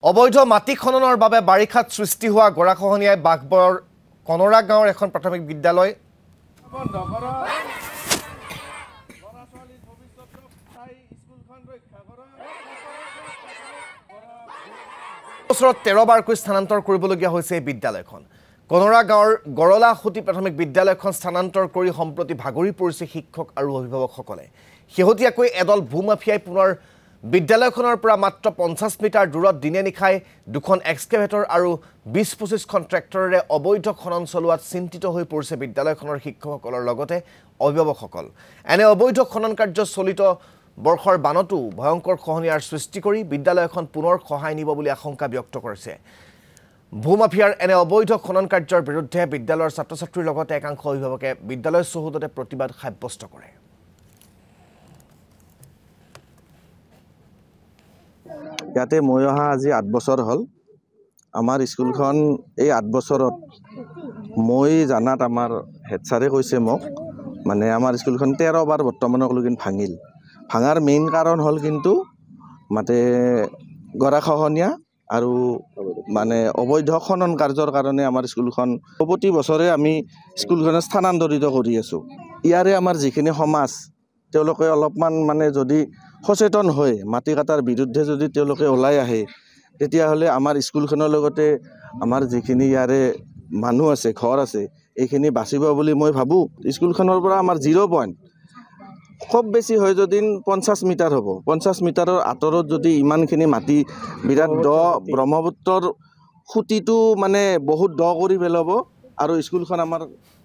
অবৈধ মাটি খননৰ বাবে বাৰিষাত সৃষ্টি হোৱা গৰাখহনীয়াই বাঘবৰ কনৰা গাঁৱৰ এখন প্ৰাথমিক বিদ্যালয় বছৰত 13 বাৰকৈ স্থানান্তৰ কৰিবলগীয়া হৈছে এই বিদ্যালয়খন। কনৰা গাঁৱৰ গৰলাসুতি প্ৰাথমিক বিদ্যালয়খন স্থানান্তৰ কৰি সম্প্ৰতি ভাগৰি পৰিছে শিক্ষক আৰু অভিভাৱকসকলে। শেহতীয়াকৈ এদল ভূমাফিয়াই পুনৰ বিদ্যালয়খনৰ পৰা মাত্ৰ 50 মিটাৰ দূৰত দিনে নিশাই দুখন এক্সকেভেটৰ আৰু 20-25খন ট্ৰেক্টৰেৰে অবৈধ খনন চলোৱাত চিন্তিত হৈ পৰিছে বিদ্যালয়খনৰ শিক্ষকসকলৰ লগতে অভিভাৱকসকল। এনে অবৈধ খনন কাৰ্য চলিত বৰ্ষৰ বানতো ভয়ংকৰ খহনীয়াৰ সৃষ্টি কৰি বিদ্যালয়খন পুনৰ খহাই নিব বুলি আশংকা ব্যক্ত কৰিছে। ভূমাফিয়াৰ এনে অবৈধ খনন কাৰ্যৰ বিৰুদ্ধে বিদ্যালয়ৰ ছাত্ৰ-ছাত্ৰীৰ লগতে একাংশ অভিভাৱকে বিদ্যালয় চৌহদতে প্ৰতিবাদ সাব্যস্ত কৰে। ইয়াতে মই অহা আজি 8 বছৰ হ'ল। আমাৰ স্কুলখন এই 8 বছৰত মই জানাত আমাৰ হেড ছাৰে কৈছে মোক মানে আমাৰ স্কুলখন 13 বাৰ বৰ্তমানলৈকে ভাঙিল। ভাঙাৰ মেইন কাৰণ হ'ল কিন্তু মানে গৰাখহনীয়া আৰু মানে অবৈধ খনন কাৰ্যৰ কাৰণে আমাৰ স্কুলখন প্ৰতি বছৰে আমি স্কুলখন স্থানান্তৰিত কৰি আছোঁ। ইয়াৰে আমাৰ যিখিনি সমাজ তেওঁলোকে অলপমান মানে যদি সচেতন হৈ মাটি কাটাৰ বিৰুদ্ধে যদি তেওঁলোকে ওলাই আহে তেতিয়াহ'লে আমাৰ স্কুলখনৰ লগতে আমাৰ যিখিনি ইয়াৰে মানুহ আছে ঘৰ আছে এইখিনি বাচিব বুলি মই ভাবোঁ। স্কুলখনৰ পৰা আমাৰ 0 পইণ্ট খুব বেছি হয় যদি 50 মিটাৰ হ'ব। 50 মিটাৰৰ আঁতৰত যদি ইমানখিনি মাটি বিৰাট দ ব্ৰহ্মপুত্ৰৰ খুঁটিটো মানে বহুত দ কৰি পেলাব আৰু স্কুলখন আমাৰ